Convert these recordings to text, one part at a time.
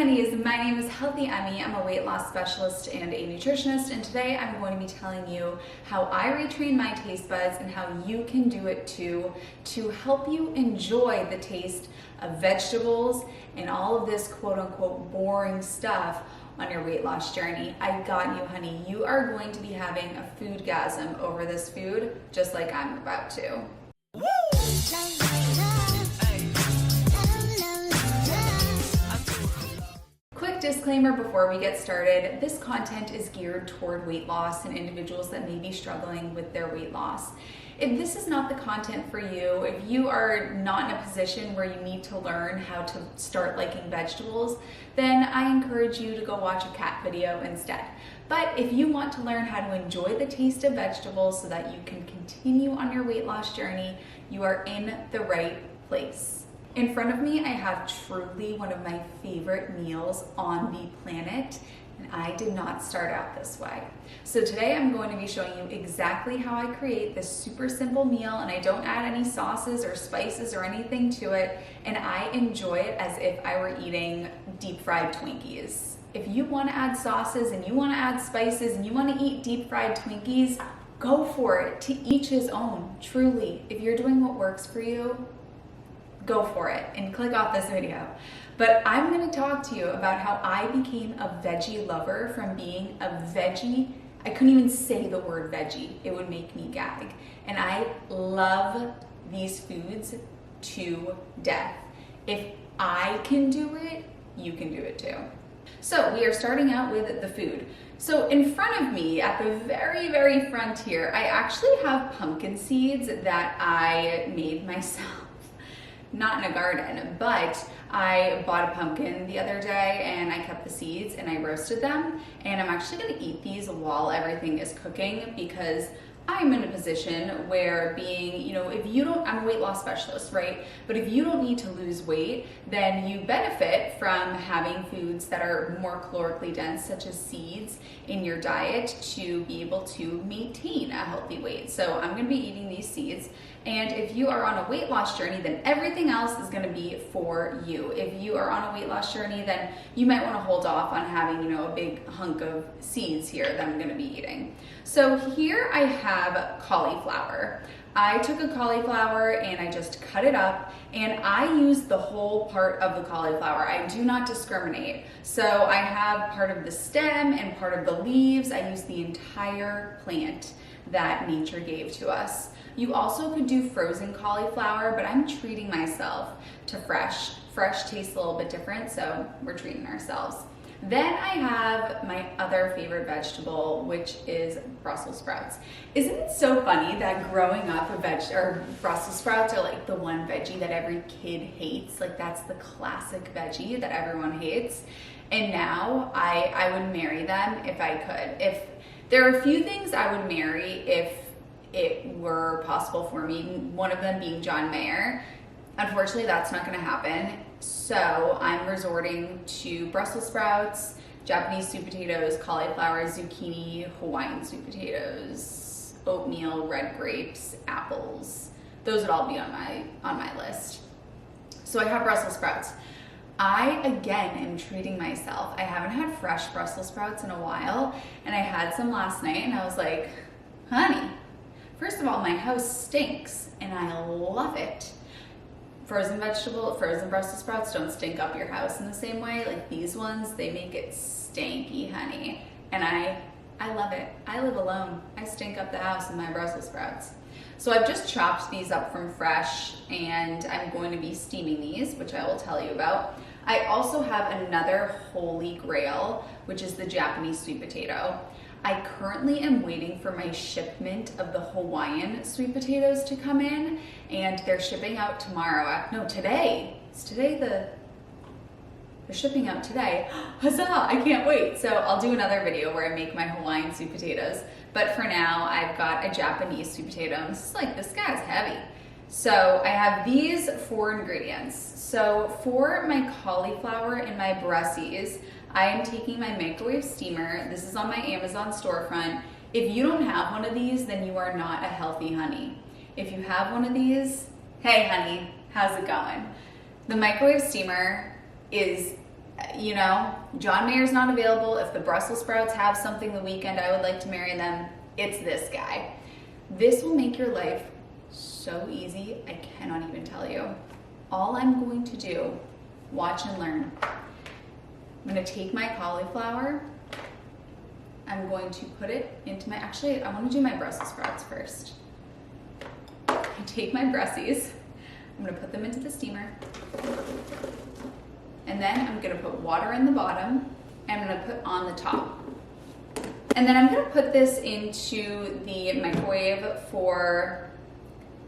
Honeys, my name is Healthy Emmie. I'm a weight loss specialist and a nutritionist, and today I'm going to be telling you how I retrain my taste buds and how you can do it too to help you enjoy the taste of vegetables and all of this quote-unquote boring stuff on your weight loss journey. I got you, honey. You are going to be having a foodgasm over this food just like I'm about to. Quick disclaimer before we get started, this content is geared toward weight loss and individuals that may be struggling with their weight loss. If this is not the content for you, if you are not in a position where you need to learn how to start liking vegetables, then I encourage you to go watch a cat video instead. But if you want to learn how to enjoy the taste of vegetables so that you can continue on your weight loss journey, you are in the right place. In front of me, I have truly one of my favorite meals on the planet, and I did not start out this way. So today I'm going to be showing you exactly how I create this super simple meal, and I don't add any sauces or spices or anything to it, and I enjoy it as if I were eating deep fried Twinkies. If you want to add sauces and you want to add spices and you want to eat deep fried Twinkies, go for it. To each his own, truly. If you're doing what works for you, go for it and click off this video. But I'm going to talk to you about how I became a veggie lover from being a veggie. I couldn't even say the word veggie. It would make me gag. And I love these foods to death. If I can do it, you can do it too. So we are starting out with the food. So in front of me, at the very, very front here, I actually have pumpkin seeds that I made myself. Not in a garden, but I bought a pumpkin the other day and I kept the seeds and I roasted them, and I'm actually gonna eat these while everything is cooking because I'm in a position where if you don't, I'm a weight loss specialist, right? But if you don't need to lose weight, then you benefit from having foods that are more calorically dense, such as seeds, in your diet to be able to maintain a healthy weight. So I'm gonna be eating these seeds. And if you are on a weight loss journey, then everything else is gonna be for you. If you are on a weight loss journey, then you might wanna hold off on having, a big hunk of seeds here that I'm gonna be eating. So here I have cauliflower. I took a cauliflower and I just cut it up, and I use the whole part of the cauliflower. I do not discriminate. So I have part of the stem and part of the leaves. I use the entire plant that nature gave to us. You also could do frozen cauliflower, but I'm treating myself to fresh. Fresh tastes a little bit different, so we're treating ourselves. Then I have my other favorite vegetable, which is Brussels sprouts. Isn't it so funny that growing up, Brussels sprouts are like the one veggie that every kid hates? Like that's the classic veggie that everyone hates. And now I would marry them if I could. If there are a few things I would marry if it were possible for me, one of them being John Mayer. Unfortunately, that's not gonna happen. So I'm resorting to Brussels sprouts, Japanese sweet potatoes, cauliflower, zucchini, Hawaiian sweet potatoes, oatmeal, red grapes, apples. Those would all be on my list. So I have Brussels sprouts. I, again, am treating myself. I haven't had fresh Brussels sprouts in a while, and I had some last night, and I was like, honey, first of all, my house stinks, and I love it. Frozen Brussels sprouts don't stink up your house in the same way. Like these ones, they make it stanky, honey. And I love it. I live alone. I stink up the house with my Brussels sprouts. So I've just chopped these up from fresh, and I'm going to be steaming these, which I will tell you about. I also have another holy grail, which is the Japanese sweet potato. I currently am waiting for my shipment of the Hawaiian sweet potatoes to come in, and they're shipping out tomorrow. No, today. They're shipping out today. Huzzah, I can't wait. So I'll do another video where I make my Hawaiian sweet potatoes. But for now, I've got a Japanese sweet potato. And this guy's heavy. So I have these 4 ingredients. So for my cauliflower and my Brussies, I am taking my microwave steamer. This is on my Amazon storefront. If you don't have one of these, then you are not a healthy honey. If you have one of these, hey honey, how's it going? The microwave steamer is you know, John Mayer's not available. If the Brussels sprouts have something the weekend, I would like to marry them. It's this guy. This will make your life so easy, I cannot even tell you. All I'm going to do, watch and learn. I'm going to take my cauliflower. I'm going to put it into my, actually, I want to do my Brussels sprouts first. I take my Brussies. I'm going to put them into the steamer. And then I'm going to put water in the bottom. And I'm going to put on the top. And then I'm going to put this into the microwave for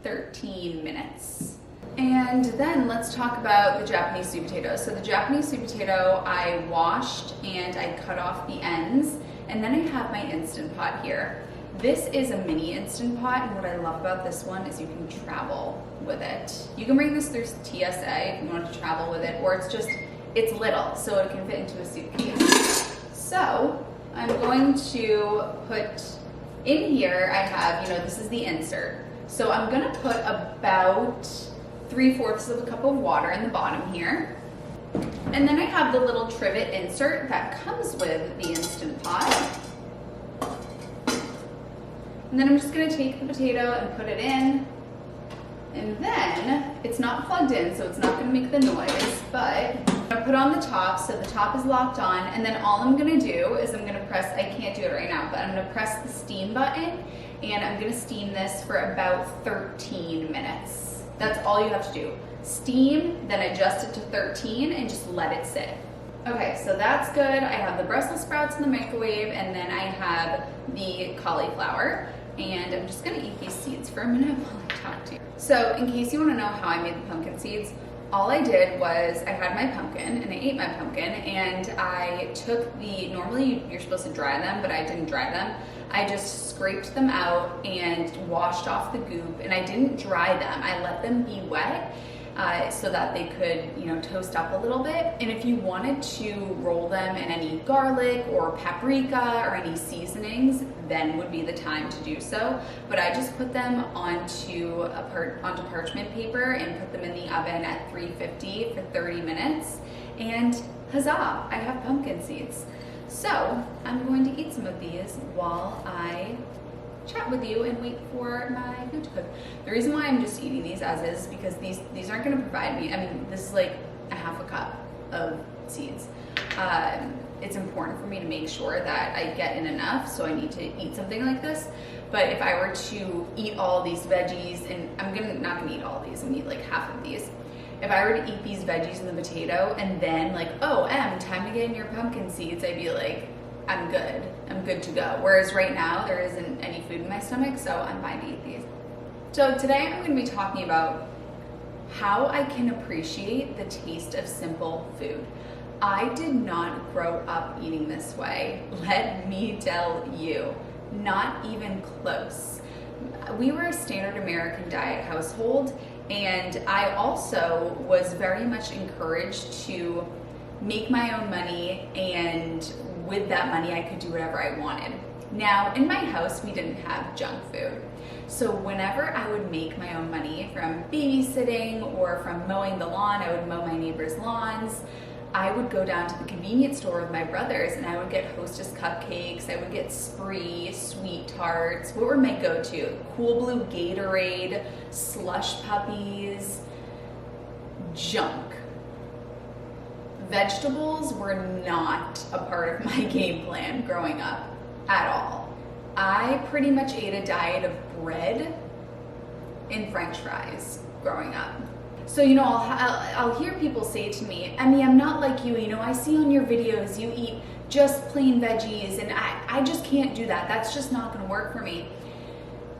13 minutes. And then let's talk about the Japanese sweet potato. So the Japanese sweet potato, I washed and I cut off the ends. And then I have my Instant Pot here. This is a mini Instant Pot, and what I love about this one is you can travel with it. You can bring this through TSA if you want to travel with it, or it's little, so it can fit into a suitcase. So I'm going to put in here, I have, this is the insert. So I'm gonna put about 3/4 of a cup of water in the bottom here. And then I have the little trivet insert that comes with the Instant Pot. And then I'm just gonna take the potato and put it in. And then, it's not plugged in, so it's not gonna make the noise, but I'm gonna put on the top, so the top is locked on, and then all I'm gonna do is I'm gonna press, I can't do it right now, but I'm gonna press the steam button, and I'm gonna steam this for about 13 minutes. That's all you have to do. Steam, then adjust it to 13, and just let it sit. Okay, so that's good. I have the Brussels sprouts in the microwave, and then I have the cauliflower. And I'm just gonna eat these seeds for a minute while I talk to you. So in case you wanna know how I made the pumpkin seeds, all I did was I had my pumpkin and I ate my pumpkin, and I took normally you're supposed to dry them, but I didn't dry them. I just scraped them out and washed off the goop, and I didn't dry them. I let them be wet so that they could, toast up a little bit. And if you wanted to roll them in any garlic or paprika or any seasonings, then would be the time to do so. But I just put them onto parchment paper and put them in the oven at 350 for 30 minutes. And huzzah, I have pumpkin seeds. So I'm going to eat some of these while I chat with you and wait for my food to cook. The reason why I'm just eating these as is because these aren't going to provide me, this is like a half a cup of seeds. It's important for me to make sure that I get in enough, so I need to eat something like this. But if I were to eat all these veggies, and I'm not gonna eat all of these, I'm gonna eat like half of these. If I were to eat these veggies and the potato and then like, oh, Em, time to get in your pumpkin seeds, I'd be like, I'm good to go. Whereas right now there isn't any food in my stomach, so I'm fine to eat these. So today I'm going to be talking about how I can appreciate the taste of simple food. I did not grow up eating this way, let me tell you, not even close. We were a standard American diet household, and I also was very much encouraged to make my own money, and with that money I could do whatever I wanted. Now, in my house we didn't have junk food. So whenever I would make my own money from babysitting or from mowing the lawn, I would mow my neighbors' lawns, I would go down to the convenience store with my brothers and I would get Hostess cupcakes, I would get Spree, Sweet Tarts. What were my go-to? Cool Blue Gatorade, Slush Puppies, junk. Vegetables were not a part of my game plan growing up at all. I pretty much ate a diet of bread and French fries growing up. So, I'll hear people say to me, Emmie, I'm not like you, I see on your videos you eat just plain veggies, and I just can't do that. That's just not gonna work for me.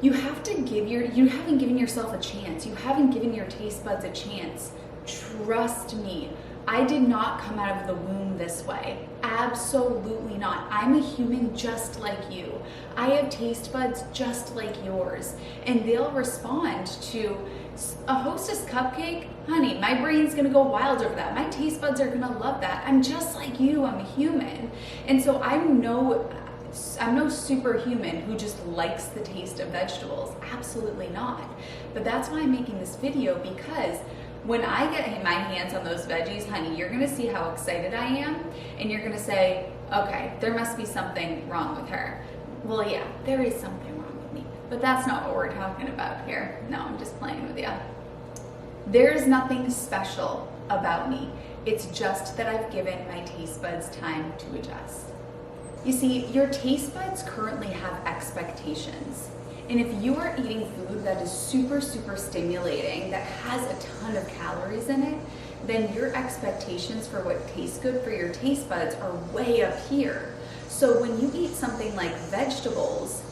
You haven't given yourself a chance. You haven't given your taste buds a chance. Trust me, I did not come out of the womb this way. Absolutely not. I'm a human just like you. I have taste buds just like yours, and they'll respond to a Hostess cupcake. Honey, my brain's gonna go wild over that. My taste buds are gonna love that. I'm just like you, I'm a human. And so I'm no superhuman who just likes the taste of vegetables. Absolutely not. But that's why I'm making this video, because When I get my hands on those veggies, honey, you're gonna see how excited I am, and you're gonna say, okay, there must be something wrong with her. Well, yeah, there is something wrong with me, but that's not what we're talking about here. No, I'm just playing with you. There's nothing special about me. It's just that I've given my taste buds time to adjust. You see, your taste buds currently have expectations. And if you are eating food that is super, super stimulating, that has a ton of calories in it, then your expectations for what tastes good for your taste buds are way up here. So when you eat something like vegetables,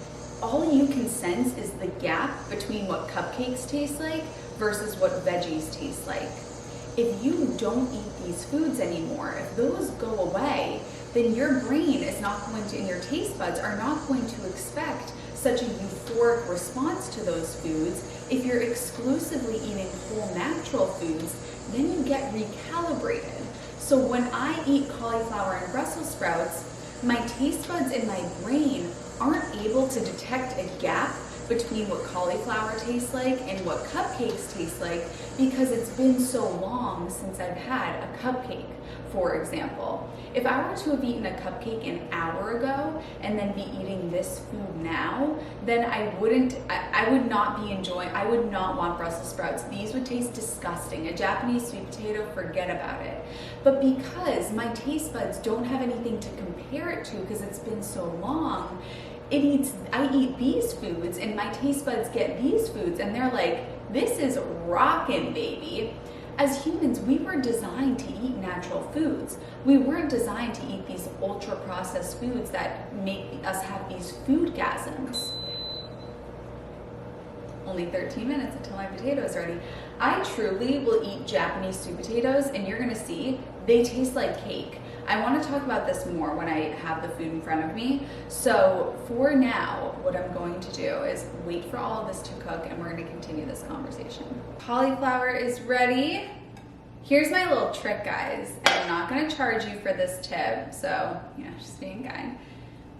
all you can sense is the gap between what cupcakes taste like versus what veggies taste like. If you don't eat these foods anymore, if those go away, then your brain is not going to, and your taste buds are not going to expect such a euphoric response to those foods. If you're exclusively eating whole natural foods, then you get recalibrated. So when I eat cauliflower and Brussels sprouts, my taste buds in my brain aren't able to detect a gap between what cauliflower tastes like and what cupcakes taste like, because it's been so long since I've had a cupcake, for example. If I were to have eaten a cupcake an hour ago and then be eating this food now, then I would not be enjoying, I would not want Brussels sprouts. These would taste disgusting. A Japanese sweet potato, forget about it. But because my taste buds don't have anything to compare it to because it's been so long, I eat these foods and my taste buds get these foods and they're like, this is rockin', baby. As humans, we were designed to eat natural foods. We weren't designed to eat these ultra processed foods that make us have these foodgasms. Only 13 minutes until my potato is ready. I truly will eat Japanese sweet potatoes and you're gonna see they taste like cake. I want to talk about this more when I have the food in front of me. So for now, what I'm going to do is wait for all of this to cook and we're going to continue this conversation. Cauliflower is ready. Here's my little trick, guys. I'm not going to charge you for this tip, so, just being kind.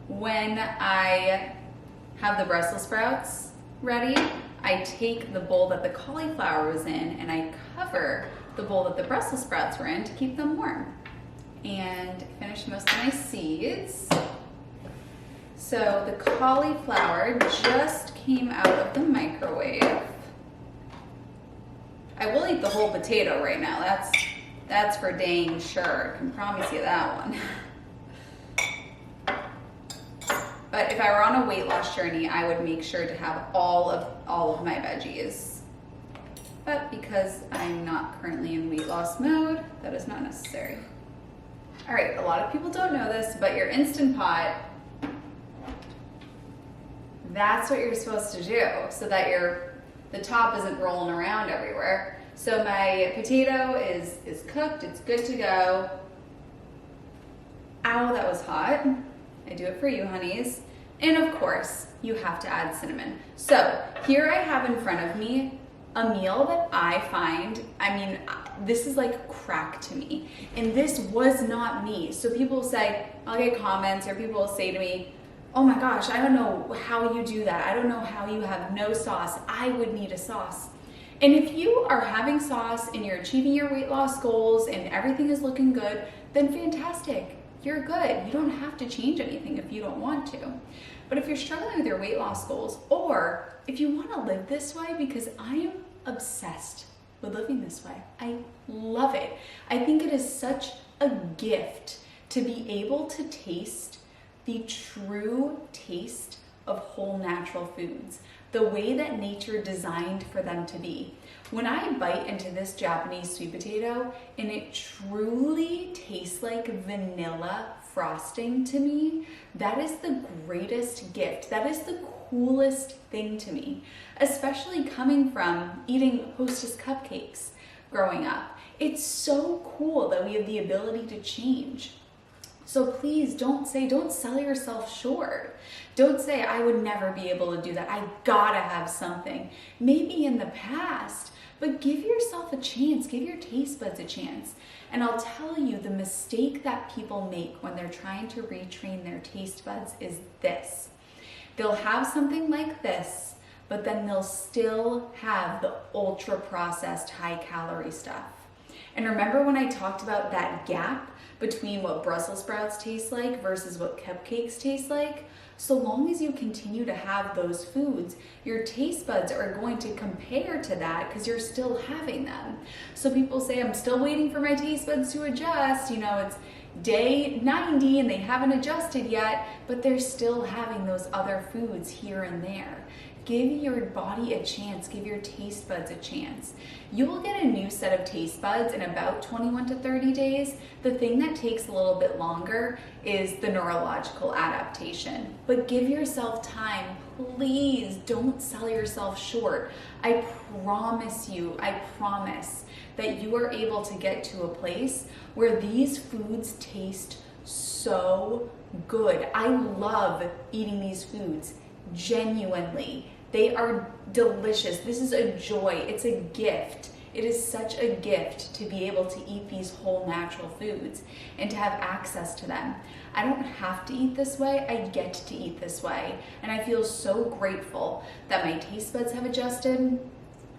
When I have the Brussels sprouts ready, I take the bowl that the cauliflower was in and I cover the bowl that the Brussels sprouts were in to keep them warm. And finish most of my seeds. So the cauliflower just came out of the microwave. I will eat the whole potato right now. That's for dang sure. I can promise you that one. But if I were on a weight loss journey, I would make sure to have all of my veggies. But because I'm not currently in weight loss mode, that is not necessary. All right, a lot of people don't know this, but your Instant Pot, that's what you're supposed to do so that the top isn't rolling around everywhere. So my potato is cooked, it's good to go. Ow, that was hot. I do it for you, honeys. And of course, you have to add cinnamon. So here I have in front of me a meal that I find, this is like crack to me. And this was not me. So people say, I'll get comments or people will say to me, oh my gosh, I don't know how you do that. I don't know how you have no sauce. I would need a sauce. And if you are having sauce and you're achieving your weight loss goals and everything is looking good, then fantastic. You're good. You don't have to change anything if you don't want to. But if you're struggling with your weight loss goals, or if you want to live this way, because I am obsessed with living this way. I love it. I think it is such a gift to be able to taste the true taste of whole natural foods, the way that nature designed for them to be. When I bite into this Japanese sweet potato and it truly tastes like vanilla frosting to me, that is the greatest gift. That is the coolest thing to me, especially coming from eating Hostess cupcakes growing up. It's so cool that we have the ability to change. So please don't sell yourself short. Don't say, I would never be able to do that. I gotta have something. Maybe in the past, but give yourself a chance. Give your taste buds a chance. And I'll tell you, the mistake that people make when they're trying to retrain their taste buds is this. They'll have something like this, but then they'll still have the ultra processed high calorie stuff. And remember when I talked about that gap between what Brussels sprouts taste like versus what cupcakes taste like? So long as you continue to have those foods, your taste buds are going to compare to that because you're still having them. So people say, I'm still waiting for my taste buds to adjust. You know, it's day 90 and they haven't adjusted yet, but they're still having those other foods here and there. Give your body a chance, give your taste buds a chance. You will get a new set of taste buds in about 21 to 30 days. The thing that takes a little bit longer is the neurological adaptation. But give yourself time. Please don't sell yourself short. I promise you, I promise that you are able to get to a place where these foods taste so good. I love eating these foods. Genuinely, they are delicious. This is a joy. It's a gift. It is such a gift to be able to eat these whole natural foods and to have access to them. I don't have to eat this way. I get to eat this way. And I feel so grateful that my taste buds have adjusted,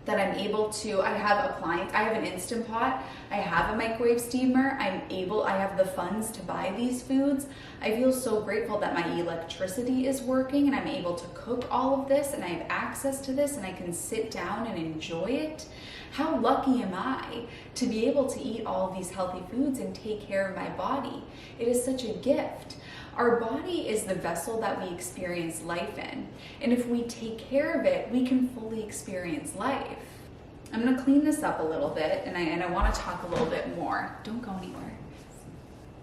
that I'm able to, I have appliance, I have an Instant Pot, I have a microwave steamer, I have the funds to buy these foods. I feel so grateful that my electricity is working and I'm able to cook all of this and I have access to this and I can sit down and enjoy it. How lucky am I to be able to eat all of these healthy foods and take care of my body? It is such a gift. Our body is the vessel that we experience life in. And if we take care of it, we can fully experience life. I'm gonna clean this up a little bit and I wanna talk a little bit more. Don't go anywhere.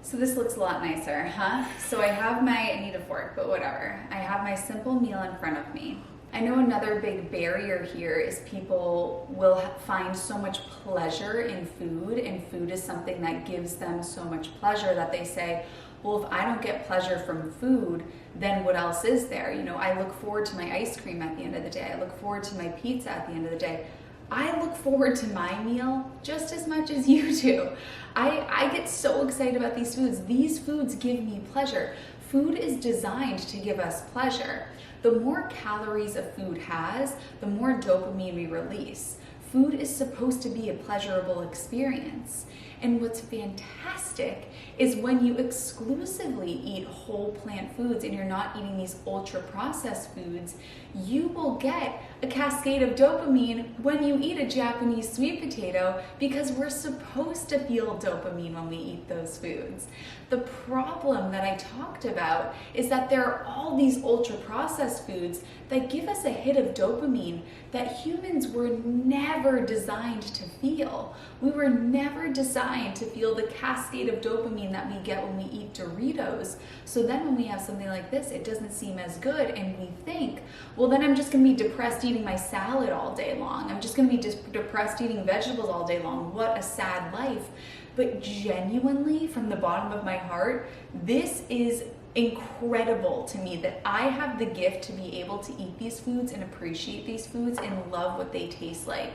So this looks a lot nicer, huh? So I need a fork, but whatever. I have my simple meal in front of me. I know another big barrier here is people will find so much pleasure in food, and food is something that gives them so much pleasure that they say, well, if I don't get pleasure from food, then what else is there? You know, I look forward to my ice cream at the end of the day. I look forward to my pizza at the end of the day. I look forward to my meal just as much as you do. I get so excited about these foods. These foods give me pleasure. Food is designed to give us pleasure. The more calories a food has, the more dopamine we release. Food is supposed to be a pleasurable experience. And what's fantastic is when you exclusively eat whole plant foods and you're not eating these ultra processed foods, you will get a cascade of dopamine when you eat a Japanese sweet potato because we're supposed to feel dopamine when we eat those foods. The problem that I talked about is that there are all these ultra processed foods that give us a hit of dopamine that humans were never designed to feel. We were never designed to feel the cascade of dopamine that we get when we eat Doritos. So then when we have something like this, it doesn't seem as good and we think, well, then I'm just gonna be depressed eating my salad all day long. I'm just gonna be depressed eating vegetables all day long. What a sad life. But genuinely, from the bottom of my heart, this is incredible to me that I have the gift to be able to eat these foods and appreciate these foods and love what they taste like.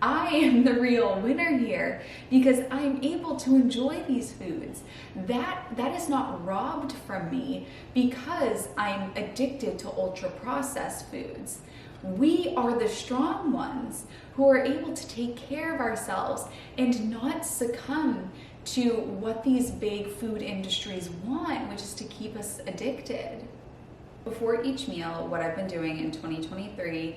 I am the real winner here because I'm able to enjoy these foods. That is not robbed from me because I'm addicted to ultra processed foods. We are the strong ones who are able to take care of ourselves and not succumb to what these big food industries want, which is to keep us addicted. Before each meal, what I've been doing in 2023,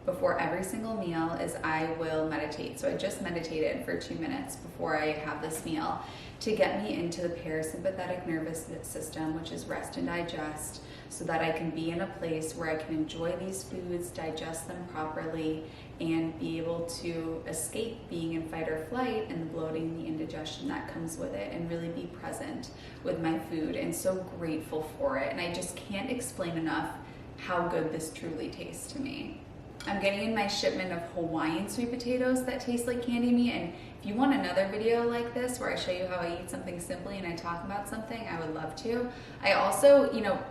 before every single meal, is I will meditate. So I just meditated for 2 minutes before I have this meal to get me into the parasympathetic nervous system, which is rest and digest, so that I can be in a place where I can enjoy these foods, digest them properly, and be able to escape being in fight or flight and the bloating, the indigestion that comes with it, and really be present with my food and so grateful for it. And I just can't explain enough how good this truly tastes to me. I'm getting in my shipment of Hawaiian sweet potatoes that taste like candy to me, and If you want another video like this where I show you how I eat something simply and I talk about something, I would love to. I also,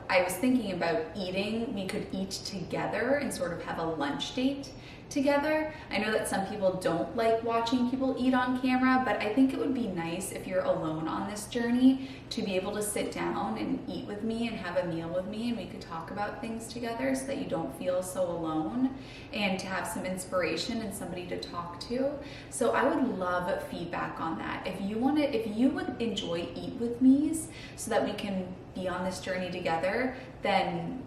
I was thinking about eating. We could eat together and sort of have a lunch date together. I know that some people don't like watching people eat on camera, but I think it would be nice if you're alone on this journey to be able to sit down and eat with me and have a meal with me, and we could talk about things together so that you don't feel so alone, and to have some inspiration and somebody to talk to. So I would love feedback on that. If you would enjoy Eat With Me's so that we can be on this journey together, then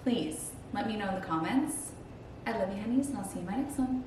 please let me know in the comments. I love you, honeys, and I'll see you in my next one.